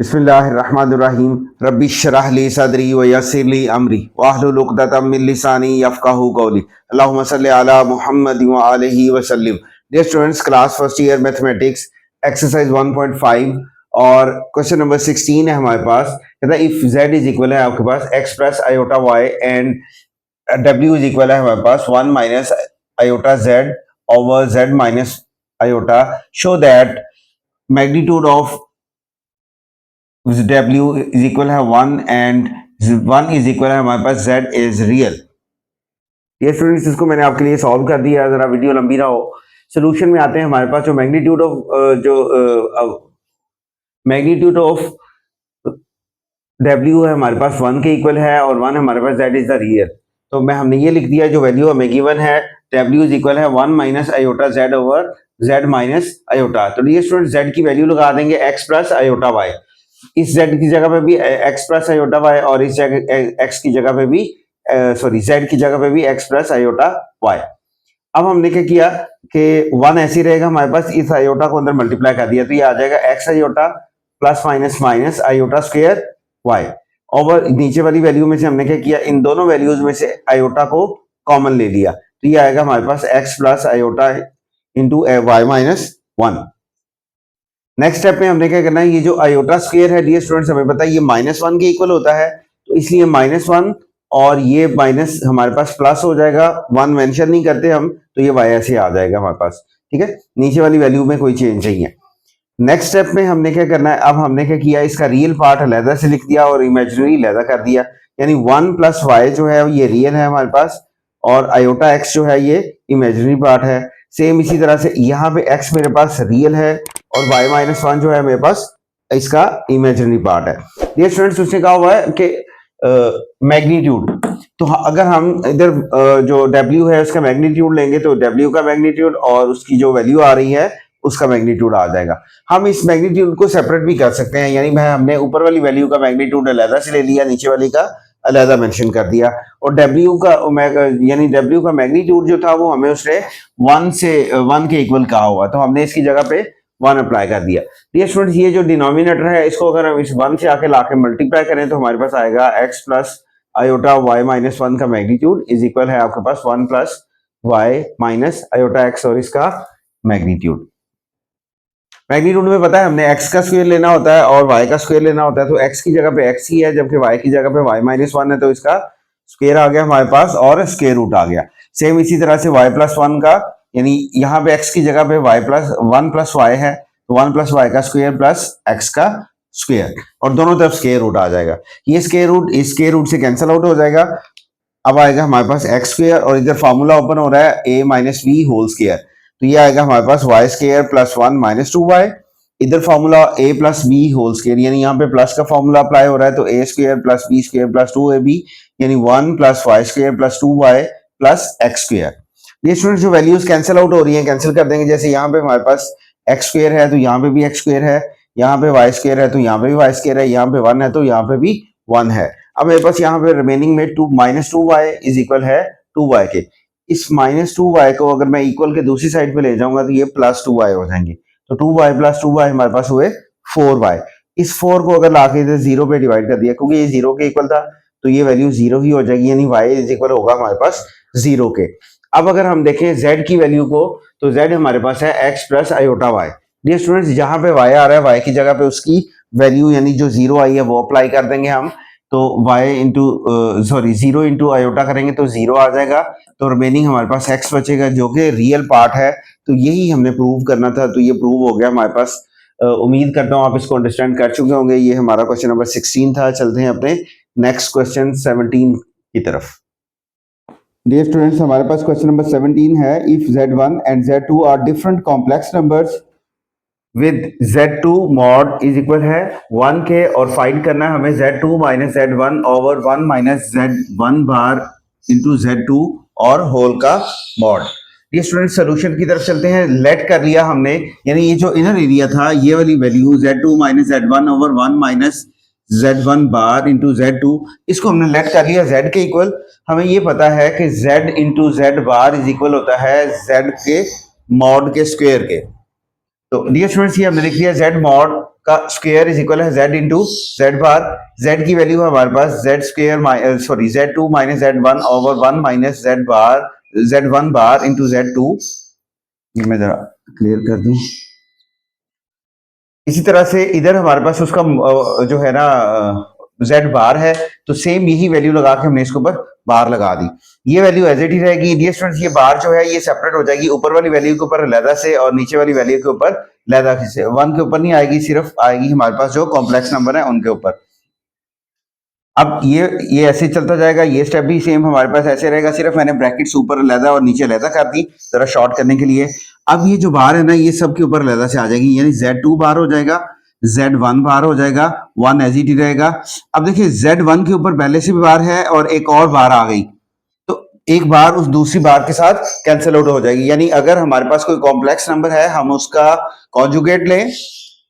बिस्मिल्लाहिर्रहमानिर्रहीम रब्बि इश्रह ली सदरी व यस्सिर ली अमरी वाहलुल उक़दतम मिन लिसानी यफ़क़हू क़ौली अल्लाहुम्मा सल्लि अला मुहम्मद व आलिहि व सल्लिम। Dear students, class first year mathematics exercise 1.5 और क्वेश्चन नंबर 16 है हमारे पास। कहता है इफ z इज इक्वल है आपके पास x plus iota y and w is equal है हमारे पास 1 minus iota z over z minus iota, show that magnitude of W is equal है 1 एंड 1 इज इक्वल है हमारे पास Z इज रियल। ये students इसको मैंने आपके लिए सॉल्व कर दिया, जरा वीडियो लंबी ना हो। सोल्यूशन में आते हैं हमारे पास जो मैग्नीट्यूड ऑफ W है हमारे पास 1 के इक्वल है और 1 हमारे पास Z इज द रियल। तो हमने ये लिख दिया जो वैल्यू हमें गिवन है W इज इक्वल है 1 minus iota Z over Z minus iota. तो ये स्टूडेंट Z की वैल्यू लगा देंगे x प्लस आयोटा y। इस z की जगह पे भी x प्लस आयोटा y और इस x की जगह पे भी z की जगह पे भी x प्लस आयोटा y। अब हमने क्या किया कि 1 ऐसे रहेगा हमारे पास, इस आयोटा को अंदर मल्टीप्लाई कर दिया तो ये आ जाएगा x iota plus minus minus iota square y। और नीचे वाली वैल्यू में से हमने क्या किया, इन दोनों वैल्यूज में से आयोटा को कॉमन ले लिया तो ये आएगा हमारे पास x plus iota into y minus 1। Next step में हमने क्या करना है, ये जो आयोटा स्क्वायर है डियर स्टूडेंट्स हमें पता है ये -1 के इक्वल होता है, तो इसलिए -1 और ये माइनस हमारे पास प्लस हो जाएगा। 1 मेंशन नहीं करते हम तो ये y ऐसे आ जाएगा हमारे पास, ठीक है। नीचे वाली वैल्यू में कोई चेंज नहीं है। नेक्स्ट स्टेप में हमने क्या करना है, अब हमने क्या किया, इसका रियल पार्ट अलहदा से लिख दिया और इमेजिनरी अलहदा कर दिया, यानी 1 प्लस वाई जो है ये रियल है हमारे पास और आयोटा x जो है ये इमेजिनरी पार्ट है। सेम इसी तरह से यहाँ पे x मेरे पास रियल है और y माइनस 1 जो है मेरे पास इसका इमेजिनरी पार्ट है। ये स्टूडेंट्स उसने कहा हुआ है कि मैग्नीट्यूड, तो अगर हम इधर जो w है उसका मैग्नीट्यूड लेंगे तो w का मैग्नीट्यूड और उसकी जो वैल्यू आ रही है उसका मैग्नीट्यूड आ जाएगा। हम इस मैग्नीट्यूड को सेपरेट भी कर सकते हैं, यानी हमने ऊपर वाली वैल्यू का मैग्नीट्यूड अलहदा से ले लिया, नीचे वाली का अलहदा मेंशन कर दिया और W का यानी W का मैग्नीट्यूड जो था वो हमें उसने 1 के इक्वल कहा हुआ, तो हमने इसकी जगह पे 1 अप्लाई कर दिया। डियर स्टूडेंट्स, ये जो डिनोमिनेटर है इसको अगर हम इस 1 से आके लाके मल्टीप्लाई करें तो हमारे पास आएगा x plus iota y minus 1 का मैग्नीट्यूड इज इक्वल है आपके पास 1 plus y minus iota x और इसका मैग्नीट्यूड। मैग्नीट्यूड में पता है हमने x का स्क्वायर लेना होता है और y का स्क्वायर लेना होता है, तो x की जगह पे x ही है जबकि y की जगह पे y माइनस 1 है, तो इसका स्क्वायर आ गया हमारे पास और स्क्वायर रूट आ गया। सेम इसी तरह से y प्लस 1 का, यानी यहाँ पे x की जगह पे y प्लस 1 प्लस y है तो 1 प्लस y का स्क्वायर प्लस x का स्क्वायर और दोनों तरफ स्क्वायर रूट आ जाएगा। ये स्क्वायर रूट इस स्क्वायर रूट से कैंसिल आउट हो जाएगा। अब आएगा हमारे पास x स्क्वायर और इधर फॉर्मूला ओपन हो रहा है a minus v whole square, तो ये आएगा हमारे पास y square plus 1 minus 2y। इधर formula a plus B whole square, यानी यहाँ पे प्लस का फॉर्मूला अप्लाई हो रहा है तो a square plus b square plus 2ab, यानी 1 plus y square plus 2y plus x square. ये स्टूडेंट्स जो वैल्यूज कैंसिल आउट हो रही हैं कैंसिल कर देंगे, जैसे यहाँ पे हमारे पास x स्क्वायर है तो यहाँ पे भी x स्क्वायर है, यहाँ पे y स्क्वायर है तो यहाँ पे भी y स्क्वायर है, यहाँ पे 1 है तो यहाँ पे भी 1 है। अब मेरे पास यहाँ पे रिमेनिंग में 2 माइनस 2y इज इक्वल है 2y के। इस माइनस 2y को अगर मैं इक्वल के दूसरी साइड पे ले जाऊंगा तो ये प्लस 2y हो जाएंगे, तो 2y प्लस 2y हमारे पास हुए 4y। इस 4 को अगर लाके इधर 0 पे डिवाइड कर दिया क्योंकि ये 0 के इक्वल था तो ये वैल्यू 0 ही हो जाएगी, यानी y इज इक्वल होगा हमारे पास 0 के। अब अगर हम देखें z की वैल्यू को तो z हमारे पास है x plus iota y। Dear students, जहां पे y आ रहा है y की जगह पे उसकी वैल्यू यानी जो 0 आई है वो अप्लाई कर देंगे हम, तो y इंटू 0 इंटू आयोटा करेंगे तो 0 आ जाएगा, तो रिमेनिंग हमारे पास x बचेगा जो कि रियल पार्ट है। तो यही हमने प्रूव करना था, तो ये प्रूव हो गया हमारे पास। उम्मीद करता हूँ आप इसको अंडरस्टैंड कर चुके होंगे। ये हमारा क्वेश्चन नंबर 16 था। चलते हैं अपने नेक्स्ट क्वेश्चन 17 की तरफ। डियर स्टूडेंट्स, हमारे पास क्वेश्चन नंबर 17 है, if z1 and z2 are different complex numbers with z2 mod is equal है 1 के, और फाइंड करना है हमें z2 minus z1 over 1 minus z1 bar into z2 और होल का मॉड। ये स्टूडेंट सोल्यूशन की तरफ चलते हैं। लेट कर लिया हमने, यानी ये जो इनर एरिया था ये वाली value z2 minus z1 over 1 minus z1 bar into z2, इसको हमने लेट कर लिया z के इक्वल। हमें ये पता है कि z into z bar is equal होता है z के मॉड के स्क्वायर के। तो डियर स्टूडेंट्स ये हमने लिख दिया जेड मॉड का स्क्वायर इज इक्वल है Z into Z bar. Z की वैल्यू है हमारे पास Z square sorry Z two minus Z one over one minus Z bar Z one bar into Z two. ये मैं जरा क्लियर कर दूं। इसी तरह से इधर हमारे पास उसका जो है ना जेड बार है, तो सेम यही वैल्यू लगा के हमने इसके ऊपर बार लगा दी। ये वैल्यू एज इट ही रहेगी। डियर स्टूडेंट्स ये बार जो है ये सेपरेट हो जाएगी, ऊपर वाली वैल्यू के ऊपर अलहदा से और नीचे वाली वैल्यू के ऊपर अलहदा से। वन के ऊपर नहीं आएगी, सिर्फ आएगी हमारे पास जो कॉम्प्लेक्स नंबर है उनके ऊपर। अब ये ऐसे चलता जाएगा, ये स्टेप भी सेम हमारे पास ऐसे रहेगा, सिर्फ मैंने ब्रैकेट्स ऊपर अलहदा और नीचे अलहदा कर दी जरा शॉर्ट करने के लिए। अब ये जो बार है ना ये सब के ऊपर अलहदा से आ जाएगी, यानी Z2 बार हो जाएगा, Z1 बार हो जाएगा, वन एज इट ही रहेगा। अब देखिए Z1 के ऊपर पहले से भी बार है और एक और बार आ गई, तो एक बार उस दूसरी बार के साथ कैंसिल आउट हो जाएगी। यानी अगर हमारे पास कोई कॉम्प्लेक्स नंबर है, हम उसका कॉन्जुगेट लें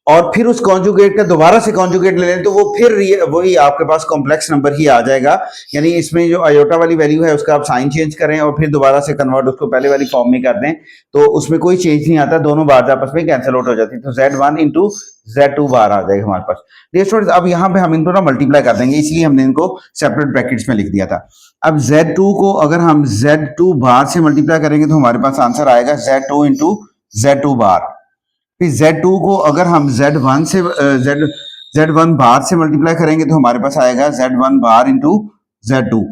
और फिर उस कॉन्जुगेट का दोबारा से कॉन्जुगेट ले लें, तो वो फिर वही आपके पास कॉम्प्लेक्स नंबर ही आ जाएगा। यानी इसमें जो आयोटा वाली वैल्यू है उसका आप साइन चेंज करें और फिर दोबारा से कन्वर्ट उसको पहले वाली फॉर्म में कर दें, तो उसमें कोई चेंज नहीं आता, दोनों बार आपस में कैंसिल आउट हो जाती है। तो Z1 इंटू Z2 बार आ जाएगा हमारे पास। डियर स्टूडेंट्स अब यहाँ पे हम इनको ना मल्टीप्लाई कर देंगे, इसलिए हमने इनको सेपरेट ब्रैकेट्स में लिख दिया था। अब Z2 को अगर हम Z2 बार से मल्टीप्लाई करेंगे तो हमारे पास आंसर आएगा Z2 इंटू Z2 बार। फिर Z2 को अगर हम Z1 से Z1 बार से मल्टीप्लाई करेंगे तो हमारे पास आएगा Z1 bar into Z2,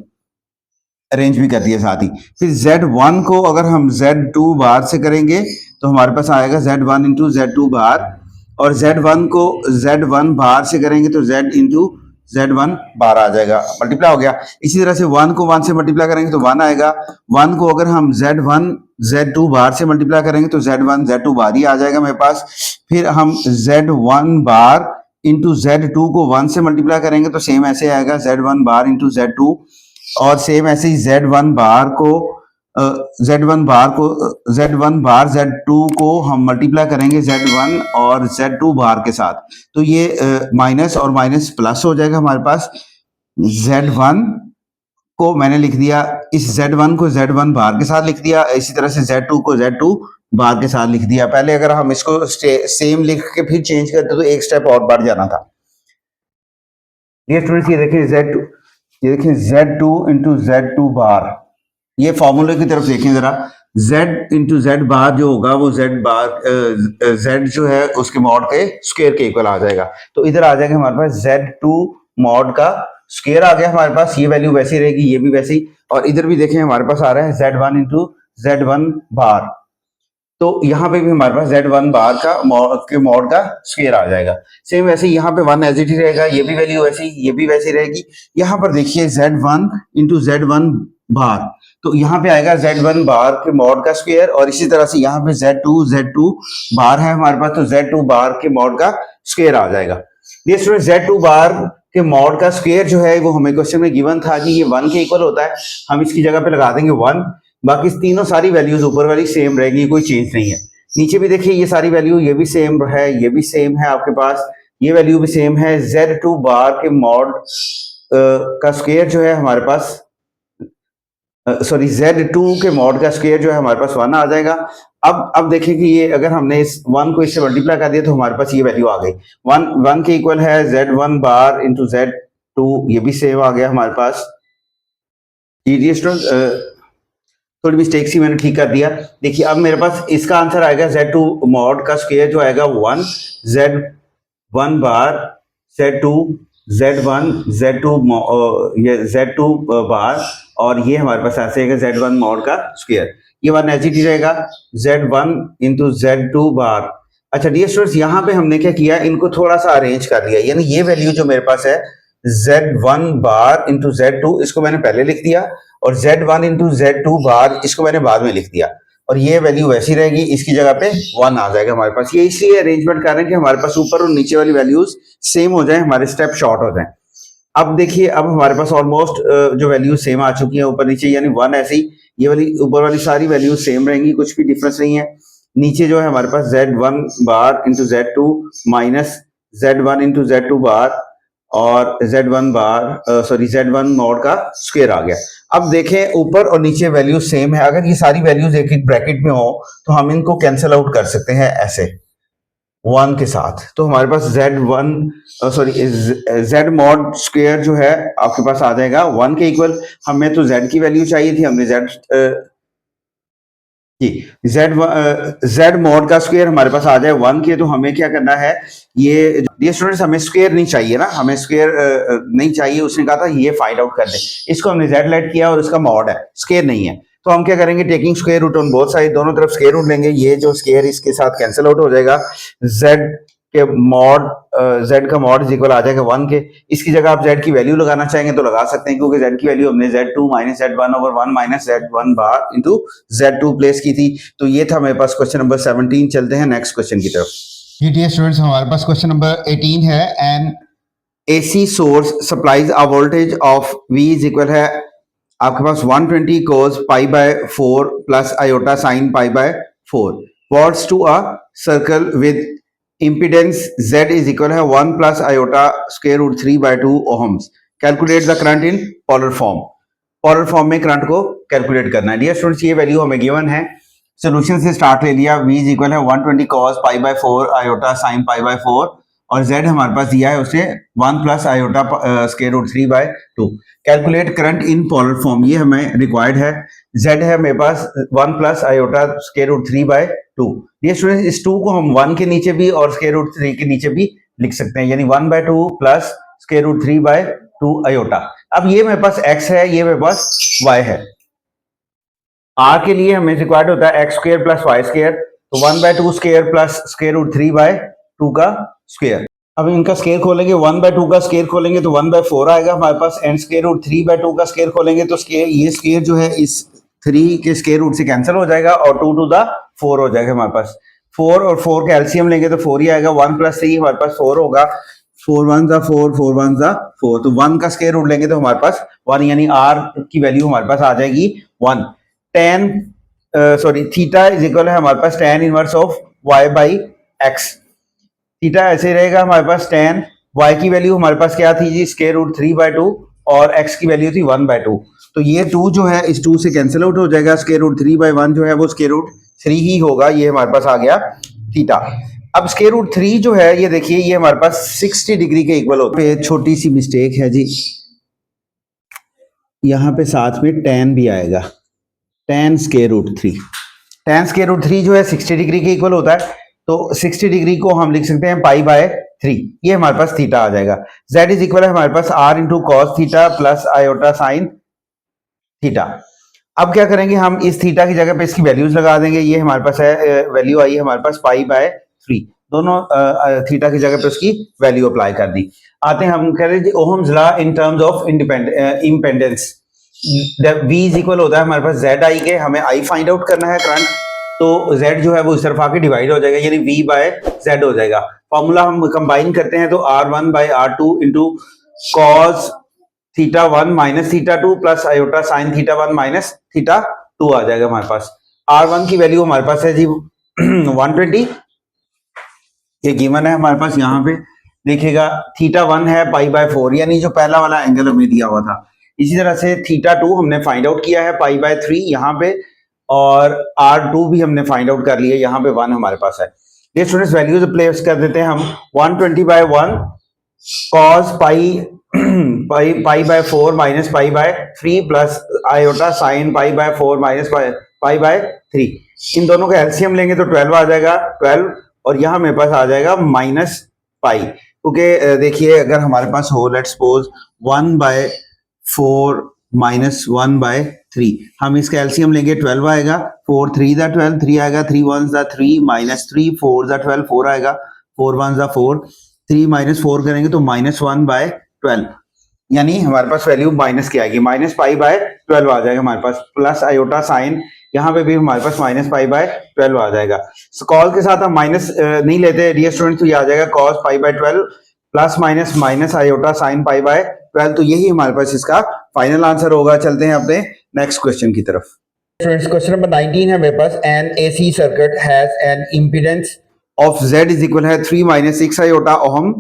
arrange भी कर दिया साथ ही। फिर Z1 को अगर हम Z2 बार से करेंगे तो हमारे पास आएगा Z1 इंटू Z2 बार, और Z1 को Z1 बार से करेंगे तो Z इंटू Z1 बार आ जाएगा, मल्टीप्लाई हो गया। इसी तरह से 1 को 1 से मल्टीप्लाई करेंगे तो 1 आएगा। 1 को अगर हम Z1 Z2 बार से मल्टीप्लाई करेंगे तो Z1 Z2 बार ही आ जाएगा मेरे पास। फिर हम Z1 बार इंटू Z2 को 1 से मल्टीप्लाई करेंगे तो सेम ऐसे आएगा Z1 बार इंटू Z2, और सेम ऐसे ही Z1 बार Z1 बार Z2 को हम मल्टीप्लाई करेंगे Z1 और Z2 बार के साथ, तो ये माइनस और माइनस प्लस हो जाएगा हमारे पास। Z1 को मैंने लिख दिया, इस Z1 को Z1 बार के साथ लिख दिया, इसी तरह से Z2 को Z2 बार के साथ लिख दिया। पहले अगर हम इसको सेम लिख के फिर चेंज करते तो एक स्टेप और बढ़ जाना था। ये स्टूडेंट्स ये देखिए Z2 इंटू Z2 बार, ये फॉर्मूले की तरफ देखें जरा। Z इंटू Z बार जो होगा वो Z जो है उसके मॉड के स्क्वायर के इक्वल आ जाएगा। तो इधर आ जाएगा हमारे पास Z2 मॉड का स्क्वायर आ गया हमारे पास, ये वैल्यू वैसी रहेगी, ये भी वैसी। और इधर भी देखें हमारे पास आ रहा है Z1 इंटू Z1 बार, तो यहाँ पे भी हमारे पास Z1 बार का मॉड का स्क्वायर आ जाएगा। सेम वैसे यहाँ पे 1 एज इट ही रहेगा, ये भी वैल्यू वैसी, ये भी वैसी रहेगी। यहाँ पर देखिए Z1 इंटू Z1 बार, तो यहाँ पे आएगा Z1 बार के मॉड का स्क्वायर, और इसी तरह से यहाँ पे Z2 बार है हमारे पास, तो Z2 बार के मॉड का स्क्वायर आ जाएगा। ये स्टूडेंट Z2 बार के मॉड का स्क्वायर जो है वो हमें क्वेश्चन में गिवन था कि ये 1 के इक्वल होता है, हम इसकी जगह पे लगा देंगे 1। बाकी तीनों सारी वैल्यूज ऊपर वाली सेम रहेगी, कोई चेंज नहीं है। नीचे भी देखिए ये सारी वैल्यू, ये भी सेम है, ये भी सेम है आपके पास, ये वैल्यू भी सेम है। Z2 बार के मॉड का स्क्वायर जो है हमारे पास Z2 के मॉड का स्क्वायर जो है हमारे पास 1 आ जाएगा। अब देखिए कि ये अगर हमने इस 1 को इससे मल्टीप्लाई कर दिया तो हमारे पास ये वैल्यू आ गई 1 के इक्वल है Z1 बार इंटू Z2, ये भी सेम आ गया हमारे पास। जी स्टूडेंट थोड़ी मिस्टेक सी मैंने ठीक कर दिया। देखिए अब मेरे पास इसका आंसर आएगा Z2 मॉड का स्क्वायर जो आएगा 1 Z1 बार Z2 Z1 Z2 ये Z2 बार, और ये हमारे पास ऐसे आएगा Z1 मॉड का स्क्वायर, ये 1 एज इट ही रहेगा Z1 इंटू Z2 बार। अच्छा डियर स्टूडेंट्स यहाँ पे हमने क्या किया, इनको थोड़ा सा अरेंज कर दिया, यानी ये वैल्यू जो मेरे पास है Z1 बार इंटू Z2 इसको मैंने पहले लिख दिया, और Z1 इंटू Z2 बार इसको मैंने बाद में लिख दिया, और ये वैल्यू वैसी रहेगी, इसकी जगह पे 1 आ जाएगा हमारे पास। ये इसलिए अरेंजमेंट कर रहे हैं कि हमारे पास ऊपर और नीचे वाली वैल्यूज सेम हो जाए, हमारे स्टेप शॉर्ट हो जाए। अब देखिए अब हमारे पास ऑलमोस्ट जो वैल्यू सेम आ चुकी है ऊपर नीचे, यानी 1 ऐसे ही ये वाली ऊपर वाली सारी वैल्यू सेम रहेंगी, कुछ भी डिफरेंस नहीं है। नीचे जो है हमारे पास Z1 bar into Z2 minus Z1 into Z2 bar और Z1 मॉड का स्क्वायर आ गया। अब देखें ऊपर और नीचे वैल्यू सेम है, अगर ये सारी वैल्यूज एक एक ब्रैकेट में हो तो हम इनको कैंसिल आउट कर सकते हैं ऐसे। वन के साथ। तो हमारे पास Z1 sorry Z mod square जो है आपके पास आ जाएगा 1 के इक्वल। हमें तो Z की वैल्यू चाहिए थी, हमने जी Z मॉड का स्क्वायर हमारे पास आ जाए 1 के। तो हमें क्या करना है, ये स्टूडेंट्स हमें स्क्वायर नहीं चाहिए ना, हमें स्क्वायर नहीं चाहिए। उसने कहा था ये फाइंड आउट कर दे, इसको हमने Z लेट किया और इसका मॉड है, स्क्वायर नहीं है। तो हम क्या करेंगे, taking square root on both side, दोनों तरफ स्क्वायर रूट लेंगे। ये जो स्क्वायर इसके साथ कैंसिल आउट हो जाएगा। Z के मॉड Z का मॉड इज इक्वल आ जाएगा 1 के। इसकी जगह आप Z की वैल्यू लगाना चाहेंगे तो लगा सकते हैं, क्योंकि Z की वैल्यू हमने Z2 minus Z1 over 1 minus Z1 bar into Z2 place की थी। तो ये था हमारे पास क्वेश्चन नंबर 17। चलते हैं नेक्स्ट क्वेश्चन की तरफ। जी डियर स्टूडेंट्स, हमारे पास क्वेश्चन नंबर 18 है। And AC source supplies a voltage of V is equal है आपके पास 120 cos pi by 4 plus iota sine pi by 4 watts to a circle with impedance Z is equal है 1 plus iota square root 3 by 2 ohms. Calculate the current in polar form. polar form में current को calculate करना है। Dear students, ये value हमें given है, solution से start ले लिया। V इज इक्वल है 120 cos pi by 4 iota sine pi by 4 और Z हमारे पास दिया है उसे 1 plus iota square root 3 by 2। Calculate current in polar form, ये हमें रिक्वायर्ड है। Z है मेरे पास 1 plus iota square root 3 by 2। ये स्टूडेंट इस 2 को हम 1 के नीचे भी और स्क्वायर रूट 3 के नीचे भी लिख सकते हैं, यानी 1 by 2 plus square root 3 by 2 iota. अब ये मेरे पास x है, ये मेरे पास y है। r के लिए हमें रिक्वायर्ड होता है x square plus y square, तो 1 by 2 square plus square root 3 by 2 का स्क्वायर। अब इनका स्क्वायर खोलेंगे, 1 बाय 2 का स्क्वायर खोलेंगे तो 1 बाय 4 आएगा हमारे पास, एंड स्क्वायर रूट 3 बाय 2 का स्क्वायर खोलेंगे तो स्क्वायर, ये स्क्वायर जो है इस 3 के स्क्वायर रूट से कैंसिल हो जाएगा और 2 टू द 4 हो जाएगा हमारे पास। 4 और 4 का एलसीएम लेंगे तो 4 ही आएगा। 1 प्लस 3 हमारे पास 4 होगा, 4 1 जा 4, 4 1 जा 4, तो 1 का स्क्वायर रूट लेंगे तो हमारे पास 1, यानी r की वैल्यू हमारे पास आ जाएगी 1। tan sorry theta is equal है हमारे पास tan inverse of y by x. Theta ऐसे रहेगा हमारे पास, tan y की वैल्यू हमारे पास क्या थी जी, स्क्वायर रूट 3 बाय 2 और x की वैल्यू थी 1 बाय 2। तो ये 2 जो है इस 2 से कैंसिल आउट हो जाएगा, स्क्वायर रूट 3 बाय 1 जो है वो स्क्वायर रूट 3 ही होगा। ये हमारे पास आ गया थीटा। अब स्क्वायर रूट 3 जो है ये देखिए, ये हमारे पास 60 डिग्री के इक्वल होता है। छोटी सी मिस्टेक है जी, यहाँ पे साथ में tan भी आएगा, tan square root 3। tan square root 3 जो है 60 डिग्री के इक्वल होता है, तो 60 डिग्री को हम लिख सकते हैं पाई बाय 3। ये हमारे पास थीटा आ जाएगा। Z इज इक्वल है हमारे पास r into cos theta plus iota sine theta. अब क्या करेंगे, हम इस थीटा की जगह पे इसकी वैल्यूज लगा देंगे। ये हमारे पास है वैल्यू आई है हमारे पास पाई बाय 3, दोनों थीटा की जगह पे उसकी वैल्यू अप्लाई कर दी। आते हैं हम कह रहे हैं Ohm's law in terms of independence. V is equal होता है हमारे पास Z आई के, हमें I फाइंड आउट करना है करंट, तो Z जो है वो इस तरफ आके डिवाइड हो जाएगा, यानी V बाय Z हो जाएगा। फॉर्मूला हम कंबाइन करते हैं तो R1 by R2 into cos theta 1 minus theta 2 plus iota sine theta 1 minus theta 2 आ जाएगा हमारे पास। R1 की वैल्यू हमारे पास है जी 120, ये गिवन है हमारे पास। यहाँ पे देखिएगा थीटा 1 है पाई बाय 4, यानी जो पहला वाला एंगल हमें दिया हुआ था। इसी तरह से थीटा 2 हमने फाइंड आउट किया है पाई बाय 3 यहाँ पे, और R2 भी हमने फाइंड आउट कर लिया, यहाँ पे 1 हमारे पास है। ये स्टूडेंट्स वैल्यूज प्लेस कर देते हैं हम। 120 by 1 cos pi pi by 4 minus pi by 3 plus iota sine pi by 4 minus pi by 3। इन दोनों का एलसीएम लेंगे तो 12 आ जाएगा 12, और यहाँ मेरे पास आ जाएगा माइनस पाई, क्योंकि देखिए अगर हमारे पास हो let's suppose 1 by 4 minus 1 by 3, हम इसका एलसीएम लेंगे 12 आएगा, 4 3 दा 12, 3 आएगा, 3 1 दा 3 माइनस 3, 4 दा 12, 4 आएगा, 4 1 दा 4, 3 माइनस 4 करेंगे तो माइनस 1 बाय 12, यानी हमारे पास वैल्यू माइनस की आएगी, माइनस पाई बाय 12 आ जाएगा हमारे पास। प्लस आयोटा साइन, यहाँ पे भी हमारे पास माइनस पाई बाय 12 आ जाएगा। कॉस के साथ हम माइनस नहीं लेते डियर स्टूडेंट, तो ये आ जाएगा cos pi by 12 plus minus minus iota sine pi bye 12, तो यही हमारे पास इसका फाइनल आंसर होगा। चलते हैं अपने नेक्स्ट क्वेश्चन की तरफ। फ्रेंड्स क्वेश्चन नंबर 19 है मेरे पास। An AC circuit has an impedance of Z is equal है 3 minus 6 iota ohm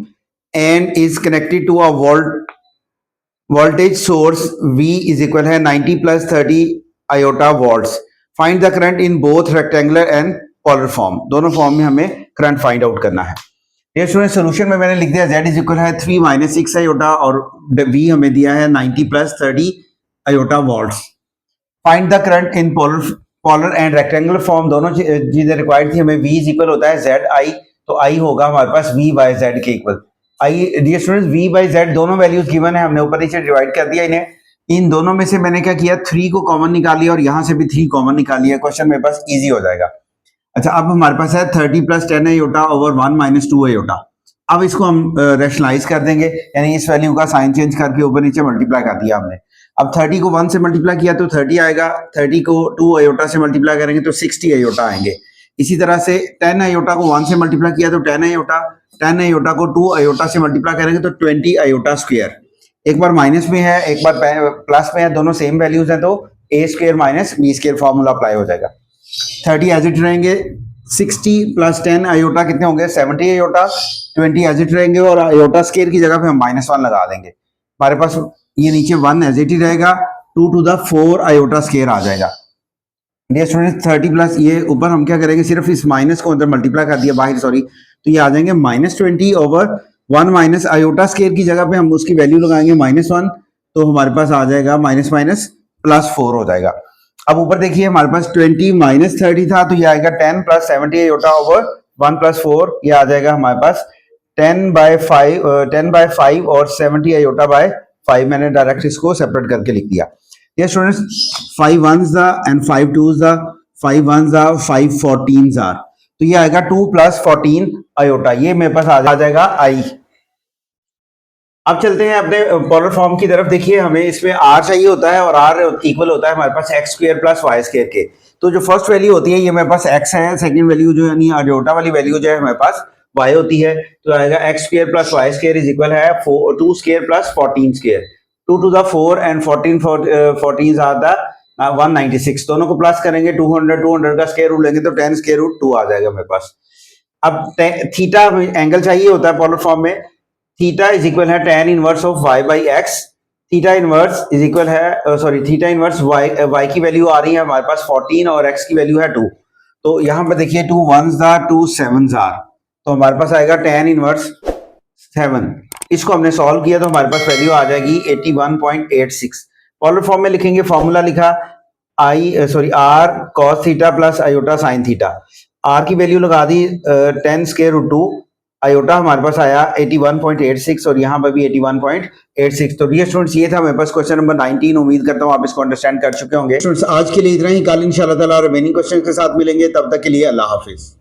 and is connected to a voltage source V is equal है 90 plus 30 iota volts. Find the current in both rectangular and polar form, दोनों form में हमें current find out करना है। ये student solution में मैंने लिख दिया z इज इक्वल है 3 माइनस 6 आयोटा और v हमें दिया है 90 plus 30 iota volts. Find the current in polar and rectangular form, दोनों चीजें रिक्वायर्ड थी हमें। v इज इक्वल होता है z i, तो i होगा हमारे पास v बाय z के इक्वल। आई dear students v by z दोनों वैल्यूज गिवन है, हमने ऊपर नीचे डिवाइड कर दिया इन्हें। इन दोनों में से मैंने क्या किया, 3 को कॉमन निकाल लिया और यहां से भी 3 कॉमन निकाल लिया, क्वेश्चन मेरे पास इजी हो जाएगा। अच्छा, अब हमारे पास है 30 plus 10 iota over 1 minus 2 iota. अब इसको हम रैशनलाइज कर देंगे, यानी इस वैल्यू का साइन चेंज करके ऊपर नीचे मल्टीप्लाई कर दिया हमने। अब 30 को 1 से मल्टीप्लाई किया तो 30 आएगा, 30 को 2 आयोटा से मल्टीप्लाई करेंगे तो 60 आयोटा आएंगे। इसी तरह से 10 आयोटा को 1 से मल्टीप्लाई किया तो 10 आयोटा, 10 आयोटा को 2 आयोटा से मल्टीप्लाई करेंगे तो 20 आयोटा स्क्वायर। एक बार माइनस में है, एक बार प्लस में है, दोनों सेम वैल्यूज हैं, तो a square minus b square formula apply हो जाएगा। 30 एज इट रहेंगे, 60 प्लस 10 आयोटा कितने होंगे, 70 आयोटा, 20 एज इट रहेंगे और आयोटा स्क्वायर की जगह पे हम -1 लगा देंगे। हमारे पास ये नीचे 1 एज इट ही रहेगा, 2 टू द 4 आयोटा स्क्वायर आ जाएगा। डियर स्टूडेंट्स 30 प्लस ये ऊपर हम क्या करेंगे, सिर्फ इस माइनस को अंदर मल्टीप्लाई कर दिया बाहर, सॉरी, तो ये आ जाएंगे -20 ओवर 1 माइनस आयोटा स्क्वायर की जगह पे हम उसकी वैल्यू लगाएंगे -1, तो हमारे पास आ जाएगा माइनस माइनस प्लस 4 हो जाएगा। अब ऊपर देखिए हमारे पास 20 माइनस 30 था, तो ये आएगा 10 प्लस 70 आयोटा ओवर 1 प्लस 4, ये आ जाएगा हमारे पास 10 बाय 5 और 70 आयोटा बाय 5। मैंने डायरेक्ट इसको सेपरेट करके लिख दिया। ये students 5 1s and 5 2s 5 1s 5 14s are, तो ये आएगा 2 प्लस 14 आयोटा, ये मेरे पास आ जाएगा आई। अब चलते हैं अपने पोलर फॉर्म की तरफ। देखिए हमें इसमें r चाहिए होता है और r इक्वल होता है हमारे पास x square plus y square के। तो जो फर्स्ट वैल्यू होती है ये मेरे पास x है, सेकंड वैल्यू जो यानी आयोटा वाली वैल्यू जो है हमारे पास y होती है, तो आएगा x square plus y square is equal है 2 square plus 14 square. 2 to the 4 and 14 are the 196, दोनों को प्लस करेंगे 200 का स्क्वायर रूट लेंगे तो 10 स्क्वायर रूट 2 आ जाएगा मेरे पास। अब थीटा एंगल चाहिए होता है पोलर फॉर्म में, थीटा इज इक्वल है tan inverse of y by x। Theta inverse is equal है थीटा इनवर्स y की वैल्यू आ रही है हमारे पास 14 और x की वैल्यू है 2, तो यहाँ पर देखिए 2 1s 2 7s आर, तो हमारे पास आएगा tan इनवर्स 7। इसको हमने सॉल्व किया तो हमारे पास वैल्यू आ जाएगी 81.86। पोलर फॉर्म में लिखेंगे, फॉर्मूला लिखा r cos theta plus iota sine theta. r की वैल्यू लगा दी 10 स्क्वायर रूट 2, आयोटा हमारे पास आया 81.86 और यहाँ पर भी 81.86। तो डियर स्टूडेंट्स ये था मेरे पास क्वेश्चन नंबर 19। उम्मीद करता हूँ आप इसको अंडरस्टैंड कर चुके होंगे। स्टूडेंट्स आज के लिए इतना ही, कल इंशाल्लाह ताला रिमेनिंग क्वेश्चन के साथ मिलेंगे, तब तक के लिए अल्लाह हाफिज।